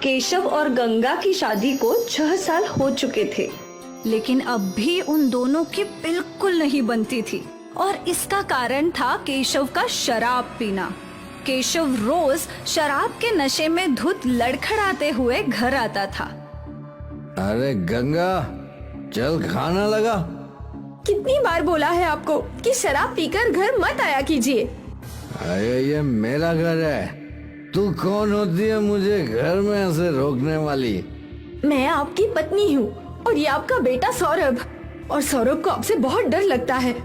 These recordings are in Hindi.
केशव और गंगा की शादी को 6 साल हो चुके थे, लेकिन अब भी उन दोनों की बिल्कुल नहीं बनती थी और इसका कारण था केशव का शराब पीना। केशव रोज शराब के नशे में धुत लड़खड़ाते हुए घर आता था। अरे गंगा, चल खाना लगा। कितनी बार बोला है आपको कि शराब पीकर घर मत आया कीजिए। अरे ये मेरा घर है, तू कौन होती है मुझे घर में ऐसे रोकने वाली? मैं आपकी पत्नी हूँ और ये आपका बेटा सौरभ, और सौरभ को आपसे बहुत डर लगता है।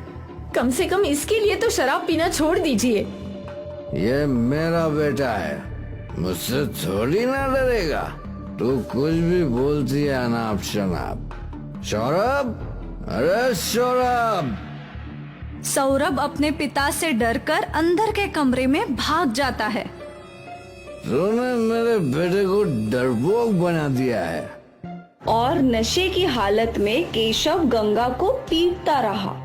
कम से कम इसके लिए तो शराब पीना छोड़ दीजिए। ये मेरा बेटा है, मुझसे थोड़ी ना डरेगा। तू कुछ भी बोलती है अनाप शनाप। सौरभ, अरे सौरभ! सौरभ अपने पिता से डरकर अंदर के कमरे में भाग जाता है। तूने मेरे बेटे को डरपोक बना दिया है। और नशे की हालत में केशव गंगा को पीटता रहा।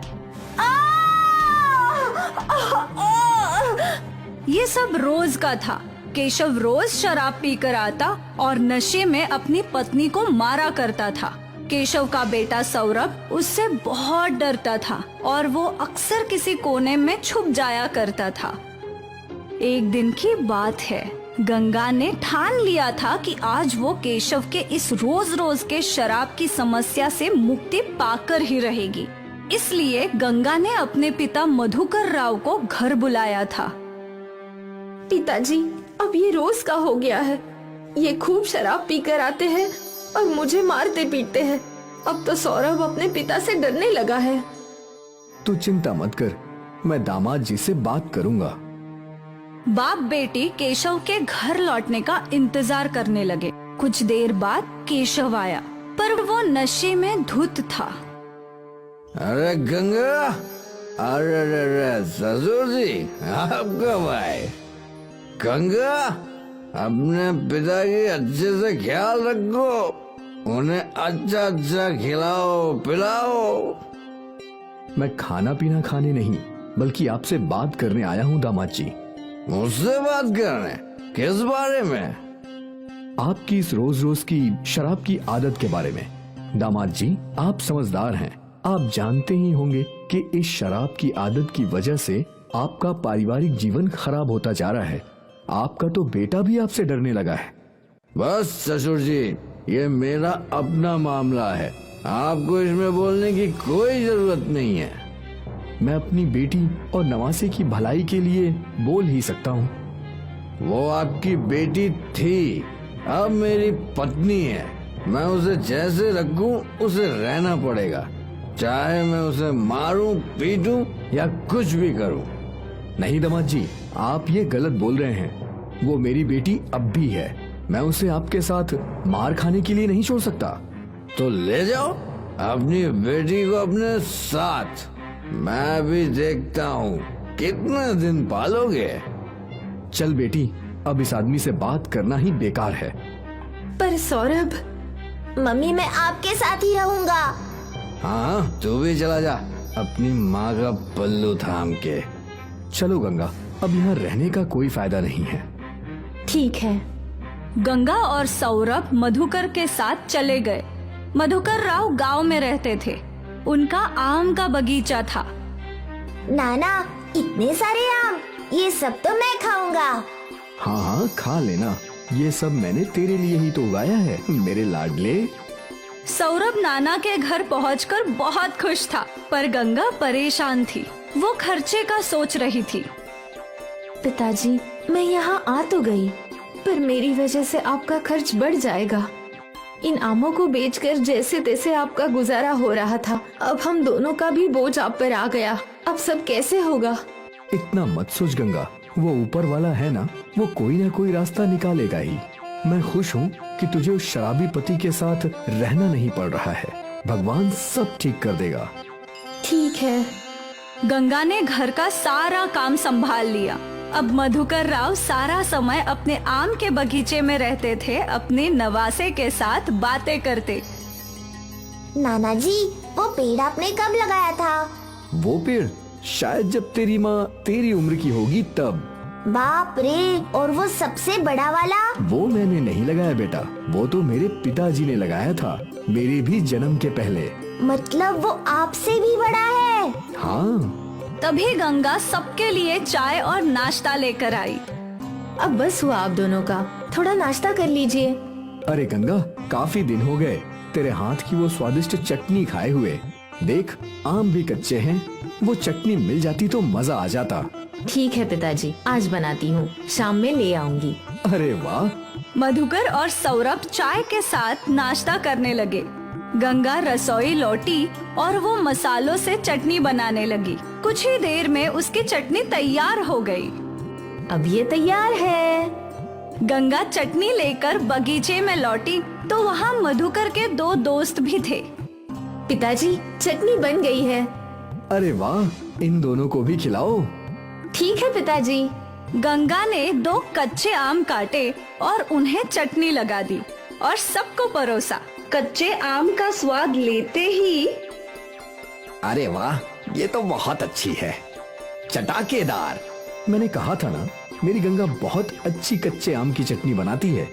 ये सब रोज का था। केशव रोज शराब पीकर आता और नशे में अपनी पत्नी को मारा करता था। केशव का बेटा सौरभ उससे बहुत डरता था और वो अक्सर किसी कोने में छुप जाया करता था। एक दिन की बात है, गंगा ने ठान लिया था कि आज वो केशव के इस रोज रोज के शराब की समस्या से मुक्ति पाकर ही रहेगी। इसलिए गंगा ने अपने पिता मधुकर राव को घर बुलाया था। पिताजी, अब ये रोज का हो गया है। ये खूब शराब पीकर आते हैं और मुझे मारते पीटते हैं। अब तो सौरभ अपने पिता से डरने लगा है। तू चिंता मत कर, मैं दामाद जी से बात करूंगा। बाप बेटी केशव के घर लौटने का इंतजार करने लगे। कुछ देर बाद केशव आया, पर वो नशे में धुत था। अरे गंगा, अरे ससुर जी, आप कब आए? गंगा, अपने पिता की अच्छे से ख्याल रखो, उन्हें अच्छा अच्छा खिलाओ पिलाओ। मैं खाना पीना खाने नहीं, बल्कि आपसे बात करने आया हूँ दामाद जी। मुझसे बात करने? किस बारे में? आपकी इस रोज रोज की शराब की आदत के बारे में। दामाद जी, आप समझदार हैं, आप जानते ही होंगे कि इस शराब की आदत की वजह से आपका पारिवारिक जीवन खराब होता जा रहा है। आपका तो बेटा भी आपसे डरने लगा है। बस ससुर जी, ये मेरा अपना मामला है, आपको इसमें बोलने की कोई जरूरत नहीं है। मैं अपनी बेटी और नवासे की भलाई के लिए बोल ही सकता हूँ। वो आपकी बेटी थी, अब मेरी पत्नी है। मैं उसे जैसे रखूं उसे रहना पड़ेगा, चाहे मैं उसे मारूं, पीटूं या कुछ भी करूं। नहीं दामाद जी, आप ये गलत बोल रहे हैं। वो मेरी बेटी अब भी है, मैं उसे आपके साथ मार खाने के लिए नहीं छोड़ सकता। तो ले जाओ अपनी बेटी को अपने साथ, मैं भी देखता हूँ कितने दिन पालोगे। चल बेटी, अब इस आदमी से बात करना ही बेकार है। पर सौरभ, मम्मी मैं आपके साथ ही रहूंगा। हाँ, तू भी चला जा अपनी माँ का पल्लू थाम के। चलो गंगा, अब यहाँ रहने का कोई फायदा नहीं है। ठीक है। गंगा और सौरभ मधुकर के साथ चले गए। मधुकर राव गांव में रहते थे। उनका आम का बगीचा था। नाना, इतने सारे आम, ये सब तो मैं खाऊंगा। हाँ हाँ, खा लेना, ये सब मैंने तेरे लिए ही तो उगाया है मेरे लाडले। सौरभ नाना के घर पहुंचकर बहुत खुश था, पर गंगा परेशान थी। वो खर्चे का सोच रही थी। पिताजी, मैं यहाँ आ तो गई, पर मेरी वजह से आपका खर्च बढ़ जाएगा। इन आमों को बेचकर जैसे तैसे आपका गुजारा हो रहा था, अब हम दोनों का भी बोझ आप पर आ गया। अब सब कैसे होगा? इतना मत सोच गंगा, वो ऊपर वाला है ना, वो कोई ना कोई रास्ता निकालेगा ही। मैं खुश हूँ कि तुझे उस शराबी पति के साथ रहना नहीं पड़ रहा है। भगवान सब ठीक कर देगा। ठीक है। गंगा ने घर का सारा काम संभाल लिया। अब मधुकर राव सारा समय अपने आम के बगीचे में रहते थे, अपने नवासे के साथ बातें करते। नाना जी, वो पेड़ आपने कब लगाया था? वो पेड़ शायद जब तेरी माँ तेरी उम्र की होगी तब। बाप रे, और वो सबसे बड़ा वाला? वो मैंने नहीं लगाया बेटा, वो तो मेरे पिताजी ने लगाया था, मेरे भी जन्म के पहले। मतलब वो आपसे भी बड़ा है? हाँ। तभी गंगा सबके लिए चाय और नाश्ता लेकर आई। अब बस हुआ आप दोनों का, थोड़ा नाश्ता कर लीजिए। अरे गंगा, काफी दिन हो गए तेरे हाथ की वो स्वादिष्ट चटनी खाए हुए। देख, आम भी कच्चे हैं, वो चटनी मिल जाती तो मजा आ जाता। ठीक है पिताजी, आज बनाती हूँ, शाम में ले आऊंगी। अरे वाह। मधुकर और सौरभ चाय के साथ नाश्ता करने लगे। गंगा रसोई लौटी और वो मसालों से चटनी बनाने लगी। कुछ ही देर में उसकी चटनी तैयार हो गई। अब ये तैयार है। गंगा चटनी लेकर बगीचे में लौटी तो वहाँ मधुकर के 2 दोस्त भी थे। पिताजी, चटनी बन गई है। अरे वाह, इन दोनों को भी खिलाओ। ठीक है पिताजी। गंगा ने 2 कच्चे आम काटे और उन्हें चटनी लगा दी और सबको परोसा। कच्चे आम का स्वाद लेते ही अरे वाह, ये तो बहुत अच्छी है, चटाकेदार। मैंने कहा था ना, मेरी गंगा बहुत अच्छी कच्चे आम की चटनी बनाती है।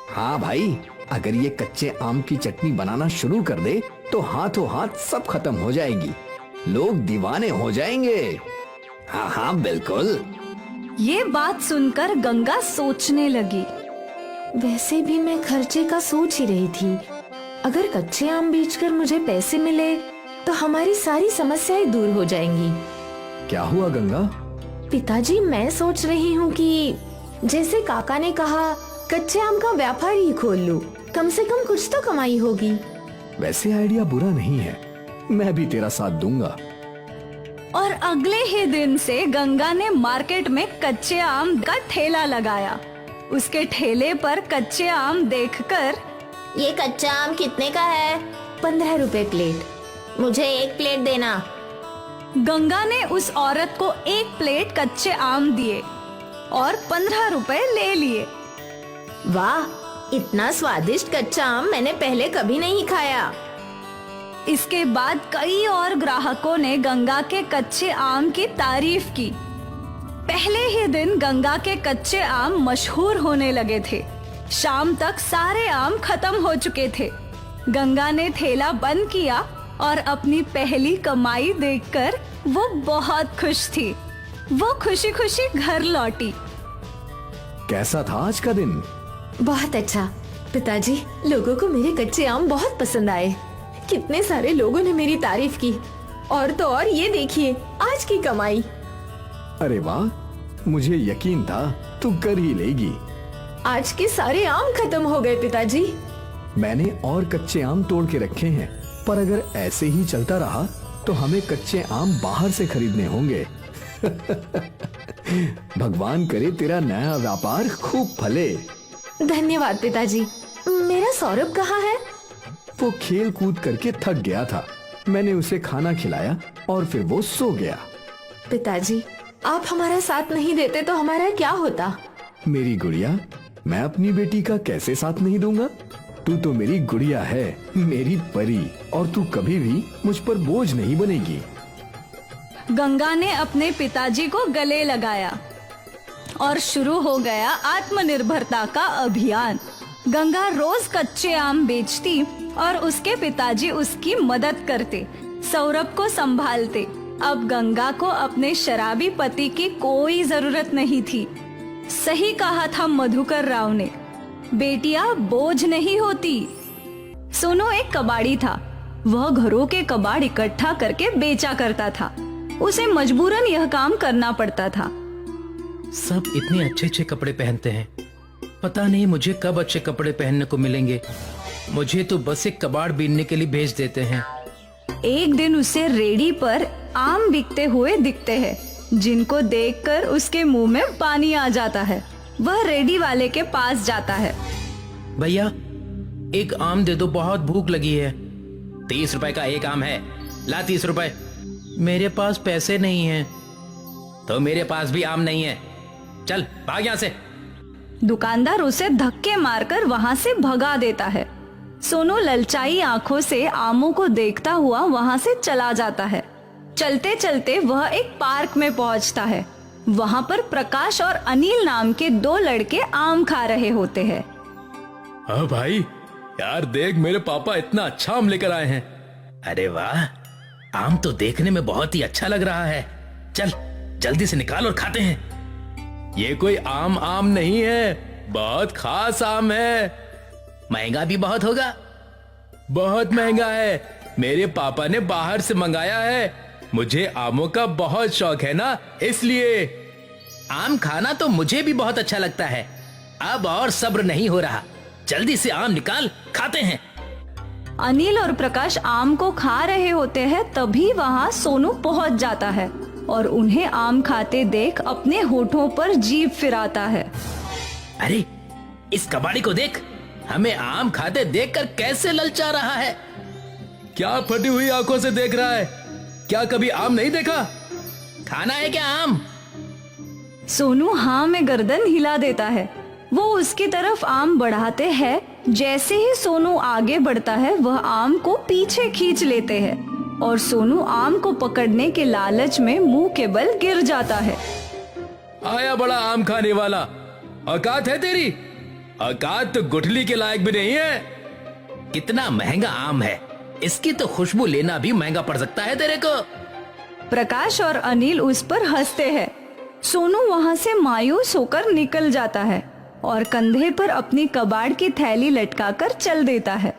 हाँ भाई, अगर ये कच्चे आम की चटनी बनाना शुरू कर दे तो हाथों हाथ सब खत्म हो जाएगी, लोग दीवाने हो जाएंगे। हाँ हाँ बिल्कुल। ये बात सुनकर गंगा सोचने लगी। वैसे भी मैं खर्चे का सोच ही रही थी, अगर कच्चे आम बेचकर मुझे पैसे मिले तो हमारी सारी समस्याएं दूर हो जाएंगी। क्या हुआ गंगा? पिताजी, मैं सोच रही हूँ कि जैसे काका ने कहा, कच्चे आम का व्यापार ही खोल लूं, कम से कम कुछ तो कमाई होगी। वैसे आइडिया बुरा नहीं है, मैं भी तेरा साथ दूंगा। और अगले ही दिन से गंगा ने मार्केट में कच्चे आम का ठेला लगाया। उसके ठेले पर कच्चे आम देखकर, ये कच्चा आम कितने का है? 15 रुपए प्लेट। मुझे 1 प्लेट देना। गंगा ने उस औरत को 1 प्लेट कच्चे आम दिए और 15 रुपए ले लिए। वाह, इतना स्वादिष्ट कच्चा आम मैंने पहले कभी नहीं खाया। इसके बाद कई और ग्राहकों ने गंगा के कच्चे आम की तारीफ की। पहले ही दिन गंगा के कच्चे आम मशहूर होने लगे थे। शाम तक सारे आम खत्म हो चुके थे। गंगा ने ठेला बंद किया और अपनी पहली कमाई देखकर वो बहुत खुश थी। वो खुशी खुशी घर लौटी। कैसा था आज का दिन? बहुत अच्छा पिताजी, लोगों को मेरे कच्चे आम बहुत पसंद आए। कितने सारे लोगों ने मेरी तारीफ की। और तो और ये देखिए, आज की कमाई। अरे वाह, मुझे यकीन था तू कर ही लेगी। आज के सारे आम खत्म हो गए पिताजी। मैंने और कच्चे आम तोड़ के रखे हैं, पर अगर ऐसे ही चलता रहा तो हमें कच्चे आम बाहर से खरीदने होंगे। भगवान करे तेरा नया व्यापार खूब फले। धन्यवाद पिताजी। मेरा सौरभ कहाँ है? वो खेल कूद करके थक गया था, मैंने उसे खाना खिलाया और फिर वो सो गया। पिताजी, आप हमारा साथ नहीं देते तो हमारा क्या होता? मेरी गुड़िया, मैं अपनी बेटी का कैसे साथ नहीं दूंगा? तू तो मेरी गुड़िया है, मेरी परी, और तू कभी भी मुझ पर बोझ नहीं बनेगी। गंगा ने अपने पिताजी को गले लगाया और शुरू हो गया आत्मनिर्भरता का अभियान। गंगा रोज कच्चे आम बेचती और उसके पिताजी उसकी मदद करते, सौरभ को संभालते। अब गंगा को अपने शराबी पति की कोई जरूरत नहीं थी। सही कहा था मधुकर राव ने, बेटियां बोझ नहीं होती। सोनू एक कबाड़ी था। वह घरों के कबाड़ इकट्ठा करके बेचा करता था। उसे मजबूरन यह काम करना पड़ता था। सब इतने अच्छे अच्छे कपड़े पहनते हैं, पता नहीं मुझे कब अच्छे कपड़े पहनने को मिलेंगे। मुझे तो बस एक कबाड़ बीनने के लिए भेज देते हैं। एक दिन उसे रेडी पर आम बिकते हुए दिखते हैं, जिनको देखकर उसके मुंह में पानी आ जाता है। वह रेडी वाले के पास जाता है। भैया, एक आम दे दो, बहुत भूख लगी है। 30 रुपए का एक आम है, ला 30 रुपए। मेरे पास पैसे नहीं हैं। तो मेरे पास भी आम नहीं है, चल भाग यहाँ से। दुकानदार उसे धक्के मारकर वहां से भगा देता है। सोनू ललचाई आंखों से आमों को देखता हुआ वहां से चला जाता है। चलते चलते वह एक पार्क में पहुंचता है। वहाँ पर प्रकाश और अनिल नाम के दो लड़के आम खा रहे होते हैं। हाँ भाई, यार देख मेरे पापा इतना अच्छा आम लेकर आए हैं। अरे वाह, आम तो देखने में बहुत ही अच्छा लग रहा है। चल जल्दी से निकाल और खाते हैं। ये कोई आम नहीं है, बहुत खास आम है। महंगा भी बहुत होगा। बहुत महंगा है, मेरे पापा ने बाहर से मंगाया है। मुझे आमों का बहुत शौक है ना, इसलिए। आम खाना तो मुझे भी बहुत अच्छा लगता है। अब और सब्र नहीं हो रहा, जल्दी से आम निकाल, खाते हैं। अनिल और प्रकाश आम को खा रहे होते हैं, तभी वहाँ सोनू पहुँच जाता है और उन्हें आम खाते देख अपने होठों पर जीभ फिराता है। अरे इस कबाड़ी को देख, हमें आम खाते देखकर कैसे ललचा रहा है। क्या फटी हुई आंखों से देख रहा है? क्या कभी आम नहीं देखा? खाना है क्या आम? सोनू हाँ में गर्दन हिला देता है। वो उसकी तरफ आम बढ़ाते हैं। जैसे ही सोनू आगे बढ़ता है, वह आम को पीछे खींच लेते हैं और सोनू आम को पकड़ने के लालच में मुंह के बल गिर जाता है। आया बड़ा आम खाने वाला, औकात है तेरी? औकात तो गुठली के लायक भी नहीं है। कितना महंगा आम है, इसकी तो खुशबू लेना भी महंगा पड़ सकता है तेरे को। प्रकाश और अनिल उस पर हंसते हैं। सोनू वहाँ से मायूस होकर निकल जाता है और कंधे पर अपनी कबाड़ की थैली लटकाकर चल देता है।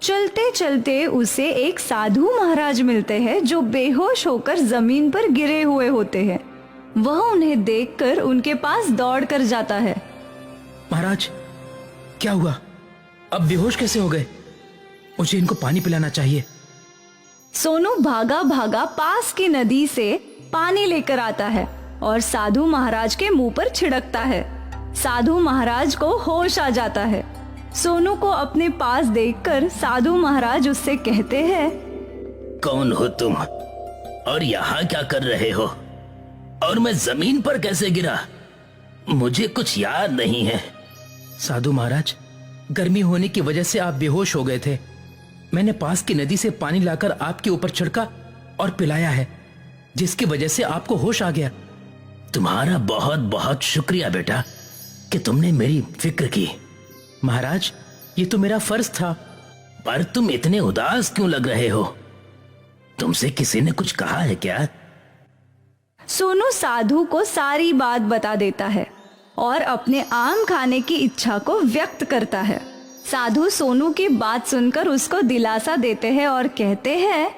चलते चलते उसे एक साधु महाराज मिलते हैं जो बेहोश होकर जमीन पर गिरे हुए होते हैं। वह उन्हें देखकर उनके पास दौड़ कर जाता है। महाराज, क्या हुआ? अब बेहोश कैसे हो गए? मुझे इनको पानी पिलाना चाहिए। सोनू भागा भागा पास की नदी से पानी लेकर आता है और साधु महाराज के मुंह पर छिड़कता है। साधु महाराज को होश आ जाता है। सोनू को अपने पास देखकर साधु महाराज उससे कहते हैं, कौन हो तुम और यहाँ क्या कर रहे हो? और मैं जमीन पर कैसे गिरा? मुझे कुछ याद नहीं है। साधु महाराज, गर्मी होने की वजह से आप बेहोश हो गए थे। मैंने पास की नदी से पानी लाकर आपके ऊपर छिड़का और पिलाया है, जिसकी वजह से आपको होश आ गया। तुम्हारा बहुत बहुत शुक्रिया बेटा कि तुमने मेरी फिक्र की। महाराज, ये तो मेरा फर्ज था। पर तुम इतने उदास क्यों लग रहे हो? तुमसे किसी ने कुछ कहा है क्या? सोनू साधु को सारी बात बता देता है और अपने आम खाने की इच्छा को व्यक्त करता है। साधु सोनू की बात सुनकर उसको दिलासा देते हैं और कहते हैं,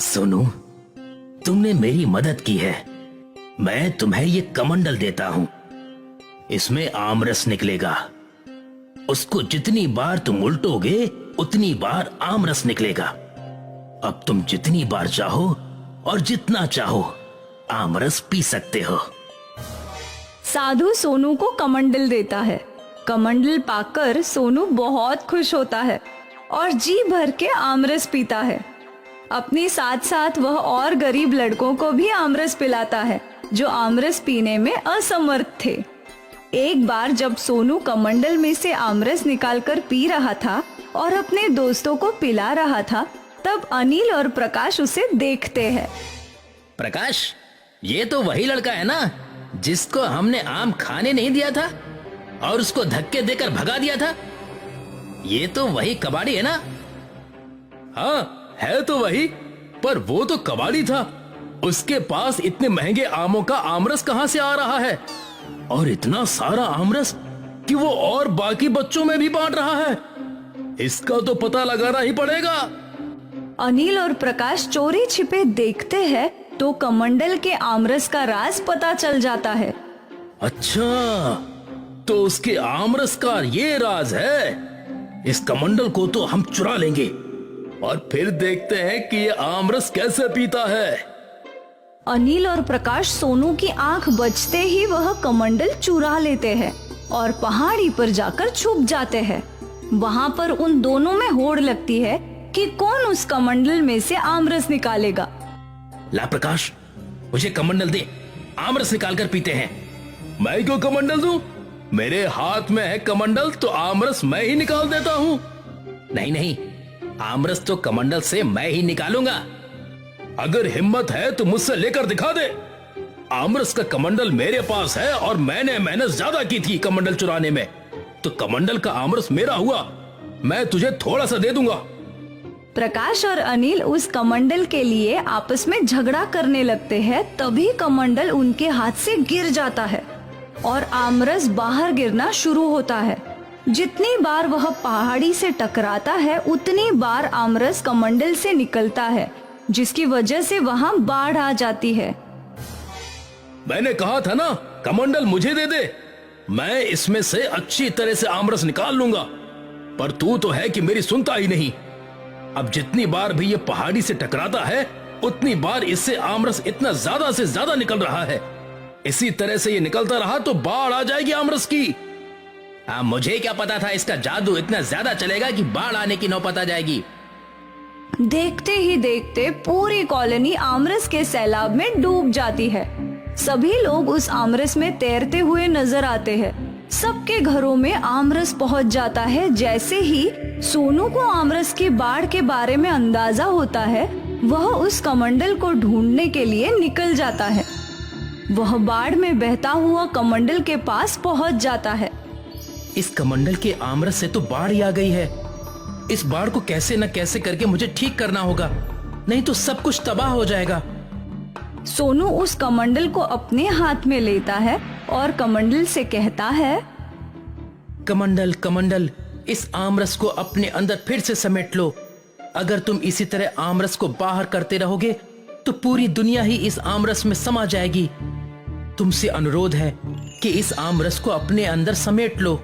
सोनू, तुमने मेरी मदद की है। मैं तुम्हें ये कमंडल देता हूं। इसमें आमरस निकलेगा। उसको जितनी बार तुम उल्टोगे उतनी बार आमरस निकलेगा। अब तुम जितनी बार चाहो और जितना चाहो आमरस पी सकते हो। साधु सोनू को कमंडल देता है। कमंडल पाकर सोनू बहुत खुश होता है और जी भर के आमरस पीता है। अपने साथ साथ वह और गरीब लड़कों को भी आमरस पिलाता है जो आमरस पीने में असमर्थ थे। एक बार जब सोनू कमंडल में से आमरस निकालकर पी रहा था और अपने दोस्तों को पिला रहा था, तब अनिल और प्रकाश उसे देखते हैं। प्रकाश, ये तो वही लड़का है ना जिसको हमने आम खाने नहीं दिया था और उसको धक्के देकर भगा दिया था? ये तो वही कबाड़ी है ना? हाँ, है तो वही, पर वो तो कबाड़ी था। उसके पास इतने महंगे आमों का आमरस कहां से आ रहा है? और इतना सारा आमरस कि वो और बाकी बच्चों में भी बांट रहा है। इसका तो पता लगाना ही पड़ेगा। अनिल और प्रकाश चोरी छिपे देखते हैं तो कमंडल के आमरस का राज पता चल जाता है। अच्छा, तो उसके आमरस का ये राज है। इस कमंडल को तो हम चुरा लेंगे और फिर देखते हैं कि ये आमरस कैसे पीता है। अनिल और प्रकाश सोनू की आंख बचते ही वह कमंडल चुरा लेते हैं और पहाड़ी पर जाकर छुप जाते हैं। वहाँ पर उन दोनों में होड़ लगती है कि कौन उस कमंडल में से आमरस निकालेगा। ला प्रकाश, मुझे कमंडल दे, आमरस निकाल कर पीते हैं। मैं क्यों कमंडल दूं? मेरे हाथ में है कमंडल तो आमरस मैं ही निकाल देता हूँ। नहीं नहीं, आमरस तो कमंडल से मैं ही निकालूंगा। अगर हिम्मत है तो मुझसे लेकर दिखा दे। आमरस का कमंडल मेरे पास है और मैंने मेहनत ज्यादा की थी कमंडल चुराने में, तो कमंडल का आमरस मेरा हुआ, मैं तुझे थोड़ा सा दे दूंगा। प्रकाश और अनिल उस कमंडल के लिए आपस में झगड़ा करने लगते हैं। तभी कमंडल उनके हाथ से गिर जाता है और आमरस बाहर गिरना शुरू होता है। जितनी बार वह पहाड़ी से टकराता है उतनी बार आमरस कमंडल से निकलता है, जिसकी वजह से वहाँ बाढ़ आ जाती है। मैंने कहा था ना, कमंडल मुझे दे दे, मैं इसमें से अच्छी तरह से आमरस निकाल लूंगा, पर तू तो है कि मेरी सुनता ही नहीं। अब जितनी बार भी ये पहाड़ी से टकराता है उतनी बार इससे आमरस इतना ज्यादा से ज्यादा निकल रहा है। इसी तरह से ये निकलता रहा तो बाढ़ आ जाएगी आमरस की। मुझे क्या पता था इसका जादू इतना ज्यादा चलेगा कि बाढ़ आने की नौबत आ जाएगी। देखते ही देखते पूरी कॉलोनी आमरस के सैलाब में डूब जाती है। सभी लोग उस आमरस में तैरते हुए नजर आते हैं। सबके घरों में आमरस पहुंच जाता है। जैसे ही सोनू को आमरस की बाढ़ के बारे में अंदाजा होता है, वह उस कमंडल को ढूंढने के लिए निकल जाता है। वह बाढ़ में बहता हुआ कमंडल के पास पहुंच जाता है। इस कमंडल के आमरस से तो बाढ़ ही आ गई है। इस बाढ़ को कैसे न कैसे करके मुझे ठीक करना होगा, नहीं तो सब कुछ तबाह हो जाएगा। सोनू उस कमंडल को अपने हाथ में लेता है और कमंडल से कहता है, कमंडल कमंडल, इस आमरस को अपने अंदर फिर से समेट लो। अगर तुम इसी तरह आमरस को बाहर करते रहोगे तो पूरी दुनिया ही इस आमरस में समा जाएगी। तुमसे अनुरोध है कि इस आमरस को अपने अंदर समेट लो।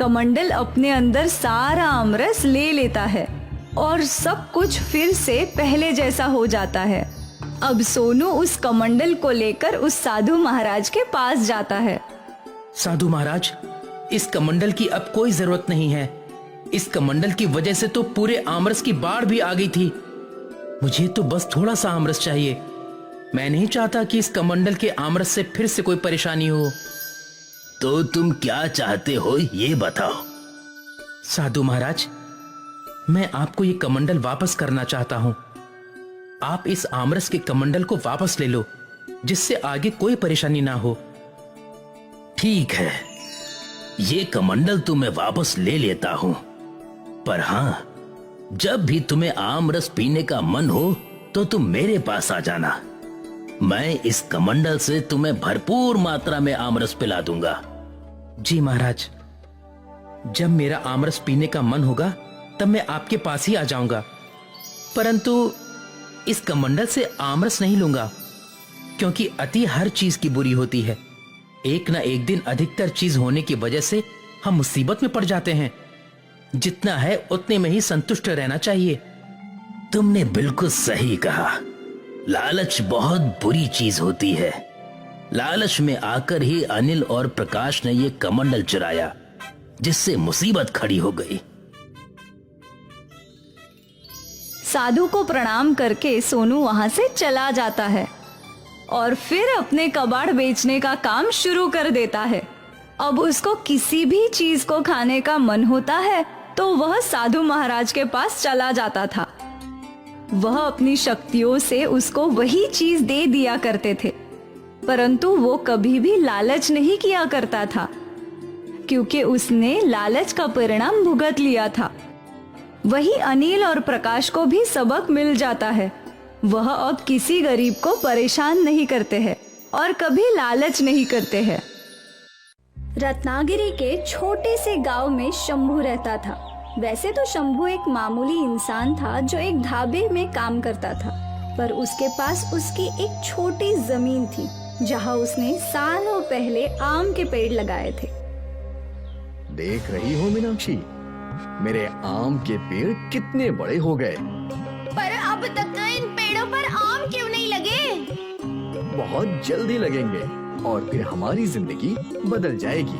कमंडल अपने अंदर सारा आमरस ले लेता है और सब कुछ फिर से पहले जैसा हो जाता है। अब सोनू उस कमंडल को लेकर उस साधु महाराज के पास जाता है। साधु महाराज, इस कमंडल की अब कोई जरूरत नहीं है। इस कमंडल की वजह से तो पूरे आमरस की बाढ़ भी आ गई थी। मुझे तो बस थोड़ा सा आमरस चाहिए। मैं नहीं चाहता कि इस कमंडल के आमरस से फिर से कोई परेशानी हो। तो तुम क्या चाहते हो ये बताओ। साधु महाराज, मैं आपको ये कमंडल वापस करना चाहता हूँ। आप इस आमरस के कमंडल को वापस ले लो, जिससे आगे कोई परेशानी ना हो। ठीक है, ये कमंडल तो मैं वापस ले लेता हूं, पर हाँ, जब भी तुम्हें आमरस पीने का मन हो तो तुम मेरे पास आ जाना। मैं इस कमंडल से तुम्हें भरपूर मात्रा में आमरस पिला दूंगा। जी महाराज, जब मेरा आमरस पीने का मन होगा तब मैं आपके पास ही आ जाऊंगा, परंतु इस कमंडल से आमरस नहीं लूंगा, क्योंकि अति हर चीज की बुरी होती है। एक ना एक दिन अधिकतर चीज होने की वजह से हम मुसीबत में पड़ जाते हैं। जितना है उतने में ही संतुष्ट रहना चाहिए। तुमने बिल्कुल सही कहा। लालच बहुत बुरी चीज होती है। लालच में आकर ही अनिल और प्रकाश ने ये कमंडल चुराया, जिससे मुसीबत खड़ी हो गई। साधु को प्रणाम करके सोनू वहां से चला जाता है और फिर अपने कबाड़ बेचने का काम शुरू कर देता है। अब उसको किसी भी चीज को खाने का मन होता है तो वह साधु महाराज के पास चला जाता था। वह अपनी शक्तियों से उसको वही चीज दे दिया करते थे, परंतु वो कभी भी लालच नहीं किया करता था, क्योंकि उसने लालच का परिणाम भुगत लिया था। वही अनिल और प्रकाश को भी सबक मिल जाता है। वह अब किसी गरीब को परेशान नहीं करते हैं और कभी लालच नहीं करते हैं। रत्नागिरी के छोटे से गांव में शंभू रहता था। वैसे तो शंभू एक मामूली इंसान था जो एक ढाबे में काम करता था, पर उसके पास उसकी एक छोटी जमीन थी जहां उसने सालों पहले आम के पेड़ लगाए थे। देख रही हो मीनाक्षी, मेरे आम के पेड़ कितने बड़े हो गए। पर अब तक तो इन पेड़ों पर आम क्यों नहीं लगे? बहुत जल्दी लगेंगे और फिर हमारी जिंदगी बदल जाएगी।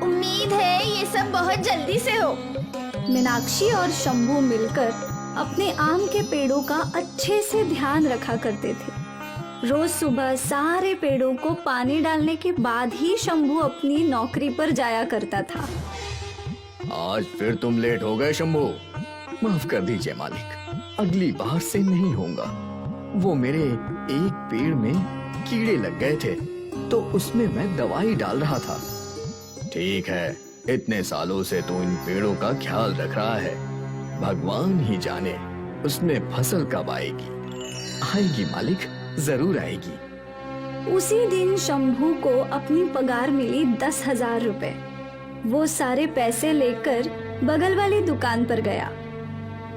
उम्मीद है ये सब बहुत जल्दी से हो। मीनाक्षी और शंभू मिलकर अपने आम के पेड़ों का अच्छे से ध्यान रखा करते थे। रोज सुबह सारे पेड़ों को पानी डालने के बाद ही शंभू अपनी नौकरी पर जाया करता था। आज फिर तुम लेट हो गए शंभू। माफ कर दीजिए मालिक, अगली बार से नहीं होगा। वो मेरे एक पेड़ में कीड़े लग गए थे, तो उसमें मैं दवाई डाल रहा था। ठीक है, इतने सालों से तू इन पेड़ों का ख्याल रख रहा है, भगवान ही जाने उसमें फसल कब आएगी। आएगी मालिक, जरूर आएगी। उसी दिन शंभू को अपनी पगार मिली 10,000 रुपए। वो सारे पैसे लेकर बगल वाली दुकान पर गया।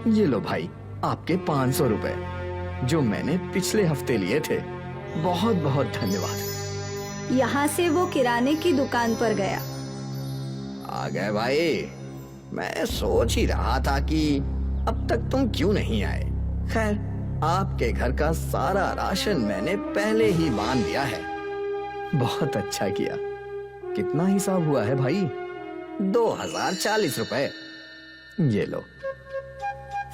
ये लो भाई, आपके 500 रुपए जो मैंने पिछले हफ्ते लिए थे। बहुत बहुत धन्यवाद। यहाँ से वो किराने की दुकान पर गया। आ गए भाई। मैं सोच ही रहा था कि अब तक तुम क्यों नहीं आए। खैर, आपके घर का सारा राशन मैंने पहले ही बांध दिया है। बहुत अच्छा किया। कितना हिसाब हुआ है भाई? 2040 रुपए। ये लो।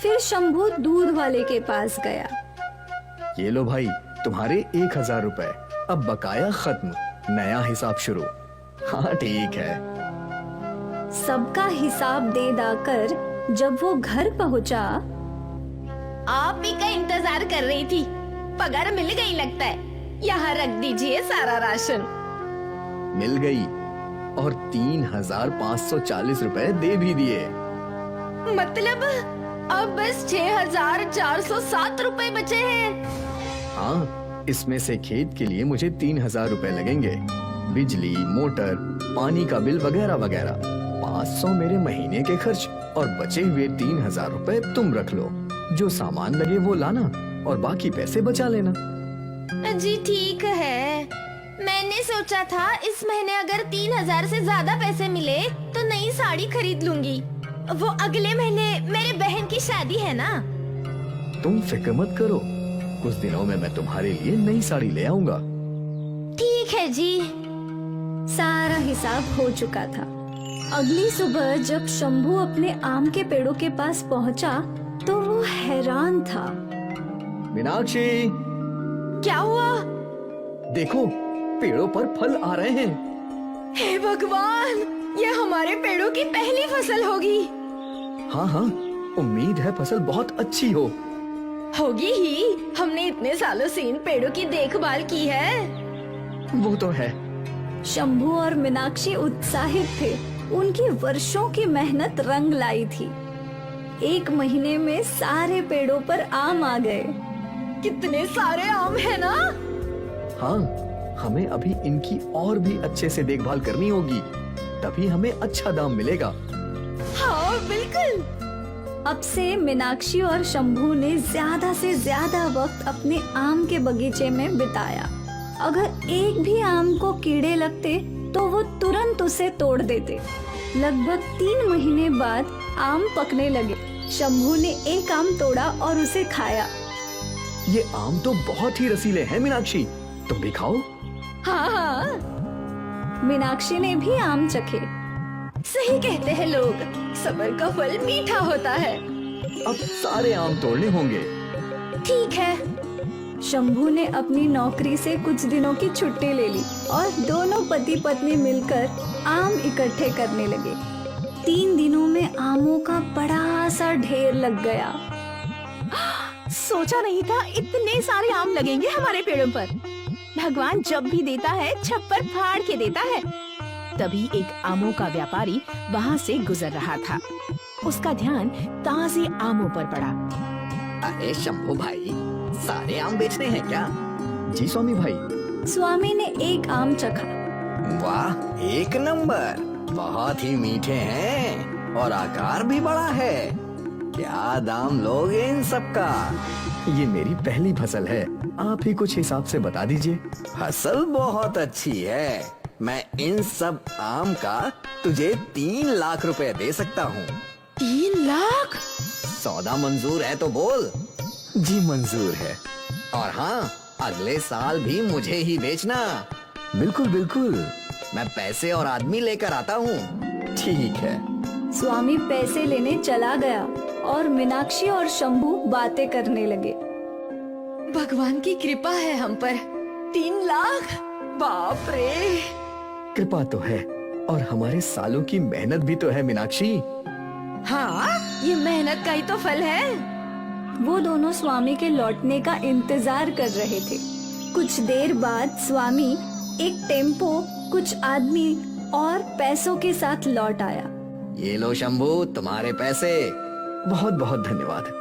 फिर शंभू दूध वाले के पास गया। ये लो भाई, तुम्हारे 1000 रुपए। अब बकाया खत्म, नया हिसाब शुरू। हाँ ठीक है। सबका हिसाब दे दाकर जब वो घर पहुंचा, आप ही का इंतजार कर रही थी। पगार मिल गई लगता है। यहाँ रख दीजिए सारा राशन। मिल गई और 3540 रुपए दे भी दिए। मतलब अब बस 6407 रुपए बचे हैं। हाँ, इसमें से खेत के लिए मुझे 3000 रुपए लगेंगे। बिजली, मोटर, पानी का बिल वगैरह वगैरह। 500 मेरे महीने के खर्च और बचे हुए 3000 रुपए तुम रख लो। जो सामान लगे वो लाना और बाकी पैसे बचा लेना। जी ठीक है। मैंने सोचा था इस महीने अगर 3000 से ज्यादा पैसे मिले तो नई साड़ी खरीद लूंगी। वो अगले महीने मेरे बहन की शादी है ना। तुम फिक्र मत करो, कुछ दिनों में मैं तुम्हारे लिए नई साड़ी ले आऊंगा। ठीक है जी। सारा हिसाब हो चुका था। अगली सुबह जब शंभू अपने आम के पेड़ों के पास पहुंचा तो वो हैरान था। मीनाक्षी, क्या हुआ? देखो, पेड़ों पर फल आ रहे हैं। हे भगवान, ये हमारे पेड़ों की पहली फसल होगी। हाँ हाँ, उम्मीद है फसल बहुत अच्छी होगी ही। हमने इतने सालों से इन पेड़ों की देखभाल की है। वो तो है। शंभू और मीनाक्षी उत्साहित थे। उनकी वर्षों की मेहनत रंग लाई थी। 1 महीने में सारे पेड़ों पर आम आ गए। कितने सारे आम है ना। हाँ, हमें अभी इनकी और भी अच्छे से देखभाल करनी होगी, तभी हमें अच्छा दाम मिलेगा। हाँ बिल्कुल। अब से मीनाक्षी और शंभू ने ज्यादा से ज्यादा वक्त अपने आम के बगीचे में बिताया। अगर एक भी आम को कीड़े लगते तो वो तुरंत उसे तोड़ देते। लगभग 3 महीने बाद आम पकने लगे। शंभू ने एक आम तोड़ा और उसे खाया। ये आम तो बहुत ही रसीले हैं मीनाक्षी, तुम भी खाओ। हाँ हाँ, मीनाक्षी ने भी आम चखे। सही कहते हैं लोग, सब्र का फल मीठा होता है। अब सारे आम तोड़ने होंगे। ठीक है। शंभू ने अपनी नौकरी से कुछ दिनों की छुट्टी ले ली और दोनों पति पत्नी मिलकर आम इकट्ठे करने लगे। 3 दिनों में आमों का बड़ा सा ढेर लग गया। सोचा नहीं था इतने सारे आम लगेंगे हमारे पेड़ों पर। भगवान जब भी देता है छप्पर फाड़ के देता है। तभी एक आमों का व्यापारी वहाँ से गुजर रहा था। उसका ध्यान ताजे आमों पर पड़ा। अरे शंभू भाई, सारे आम बेचने हैं क्या? जी स्वामी भाई। स्वामी ने एक आम चखा। वाह, 1 नंबर। बहुत ही मीठे हैं और आकार भी बड़ा है। क्या दाम लोगे इन सब का? ये मेरी पहली फसल है, आप ही कुछ हिसाब से बता दीजिए। फसल बहुत अच्छी है। मैं इन सब आम का तुझे 3 लाख रुपए दे सकता हूँ। 3 लाख? सौदा मंजूर है तो बोल। जी मंजूर है। और हाँ, अगले साल भी मुझे ही बेचना। बिल्कुल बिल्कुल। मैं पैसे और आदमी लेकर आता हूँ। ठीक है। स्वामी पैसे लेने चला गया और मीनाक्षी और शंभू बातें करने लगे। भगवान की कृपा है हम पर। 3 लाख? बाप रे। कृपा तो है और हमारे सालों की मेहनत भी तो है मीनाक्षी। हाँ, ये मेहनत का ही तो फल है। वो दोनों स्वामी के लौटने का इंतजार कर रहे थे। कुछ देर बाद स्वामी एक टेम्पो, कुछ आदमी और पैसों के साथ लौट आया। ये लो शंभू, तुम्हारे पैसे। बहुत बहुत धन्यवाद।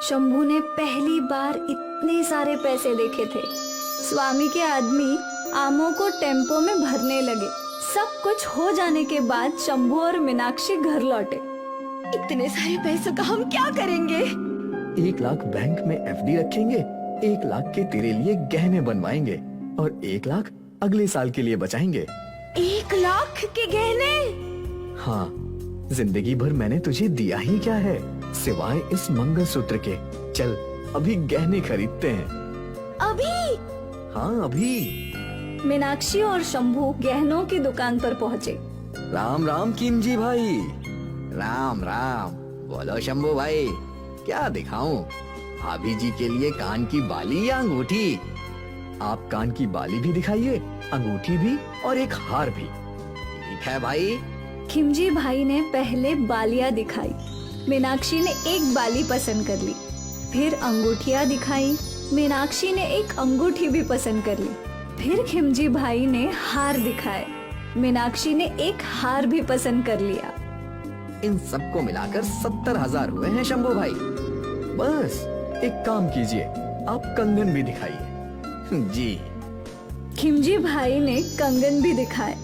शंभू ने पहली बार इतने सारे पैसे देखे थे। स्वामी के आदमी आमों को टेम्पो में भरने लगे। सब कुछ हो जाने के बाद शंभू और मीनाक्षी घर लौटे। इतने सारे पैसों का हम क्या करेंगे? 1 लाख बैंक में FD रखेंगे, 1 लाख के तेरे लिए गहने बनवाएंगे और 1 लाख अगले साल के लिए बचाएंगे। 1 लाख के गहने? हाँ, जिंदगी भर मैंने तुझे दिया ही क्या है सिवाय इस मंगलसूत्र के। चल अभी गहने खरीदते हैं। अभी? हाँ अभी। मीनाक्षी और शंभू गहनों की दुकान पर पहुँचे। राम राम किमजी भाई। राम राम। बोलो शंभू भाई, क्या दिखाऊं? भाभी जी के लिए कान की बाली या अंगूठी? आप कान की बाली भी दिखाइए, अंगूठी भी और एक हार भी। ठीक है भाई। खिमजी भाई ने पहले बालियां दिखाई। मीनाक्षी ने एक बाली पसंद कर ली। फिर अंगूठियां दिखाई। मीनाक्षी ने एक अंगूठी भी पसंद कर ली। फिर खिमजी भाई ने हार दिखाए। मीनाक्षी ने एक हार भी पसंद कर लिया। इन सबको मिलाकर 70,000 हुए हैं शंभू भाई। बस एक काम कीजिए, आप कंगन भी दिखाइए। जी। खिमजी भाई ने कंगन भी दिखाए।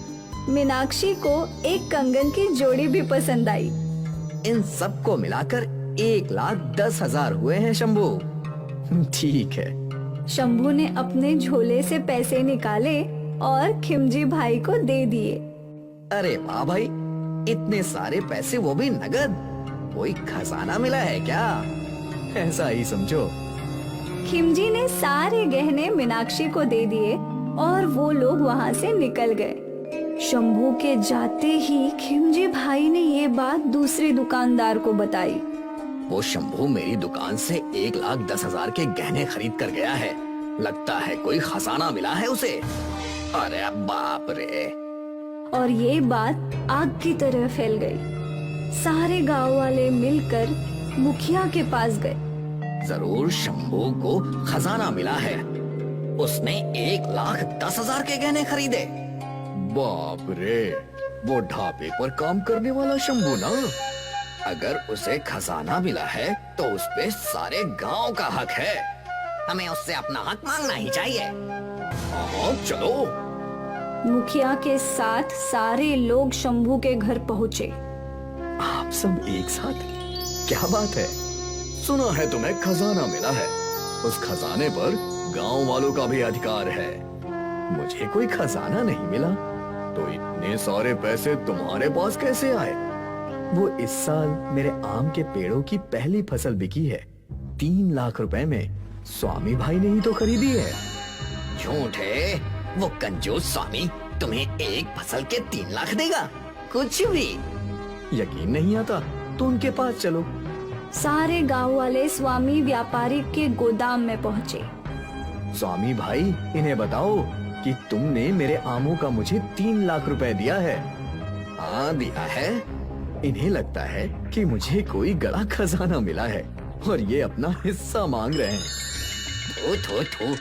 मीनाक्षी को एक कंगन की जोड़ी भी पसंद आई। इन सबको मिलाकर 1,10,000 हुए हैं शंभू। ठीक है। शंभू ने अपने झोले से पैसे निकाले और खिमजी भाई को दे दिए। अरे वाह भाई, इतने सारे पैसे, वो भी नगद। कोई खजाना मिला है क्या? ऐसा ही समझो। खिमजी ने सारे गहने मीनाक्षी को दे दिए और वो लोग वहाँ से निकल गए। शंभू के जाते ही खिमजी भाई ने ये बात दूसरे दुकानदार को बताई। वो शंभू मेरी दुकान से 1,10,000 के गहने खरीद कर गया है। लगता है कोई खजाना मिला है उसे। अरे बाप रे। और ये बात आग की तरह फैल गई। सारे गांव वाले मिलकर मुखिया के पास गए। जरूर शंभू को खजाना मिला है। उसने 1,10,000 के गहने खरीदे। बाप रे, वो ढाबे पर काम करने वाला शंभू ना। अगर उसे खजाना मिला है तो उस पे सारे गांव का हक है। हमें उससे अपना हक मांगना ही चाहिए। हाँ चलो। मुखिया के साथ सारे लोग शंभू के घर पहुँचे। आप सब एक साथ? क्या बात है? सुना है तुम्हें खजाना मिला है। उस खजाने पर गांव वालों का भी अधिकार है। मुझे कोई खजाना नहीं मिला। तो इतने सारे पैसे तुम्हारे पास कैसे आए? वो इस साल मेरे आम के पेड़ों की पहली फसल बिकी है। 3 लाख रुपए में। स्वामी भाई ने ही तो खरीदी है। झूठ है। वो कंजूस स्वामी तुम्हें एक फसल के 3 लाख देगा? कुछ भी। यकीन नहीं आता तो उनके पास चलो। सारे गांव वाले स्वामी व्यापारी के गोदाम में पहुँचे। स्वामी भाई, इन्हें बताओ कि तुमने मेरे आमों का मुझे 3 लाख रुपए दिया है। हाँ दिया है। इन्हें लगता है कि मुझे कोई बड़ा खजाना मिला है और ये अपना हिस्सा मांग रहे हैं। थू थू थू,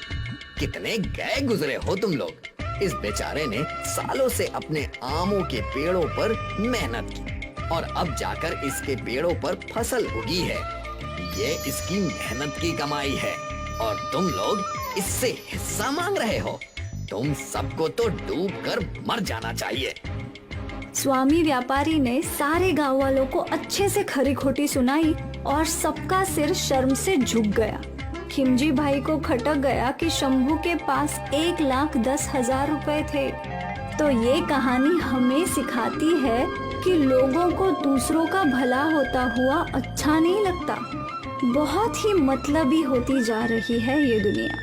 कितने गए गुजरे हो तुम लोग। इस बेचारे ने सालों से अपने आमों के पेड़ों पर मेहनत की और अब जाकर इसके पेड़ों पर फसल उगी है। ये इसकी मेहनत की कमाई है और तुम लोग इससे हिस्सा मांग रहे हो। तुम सबको तो डूब कर मर जाना चाहिए। स्वामी व्यापारी ने सारे गांव वालों को अच्छे से खरी खोटी सुनाई और सबका सिर शर्म से झुक गया। खिमजी भाई को खटक गया कि शंभू के पास 1,10,000 रुपए थे। तो ये कहानी हमें सिखाती है कि लोगों को दूसरों का भला होता हुआ अच्छा नहीं लगता। बहुत ही मतलबी होती जा रही है ये दुनिया।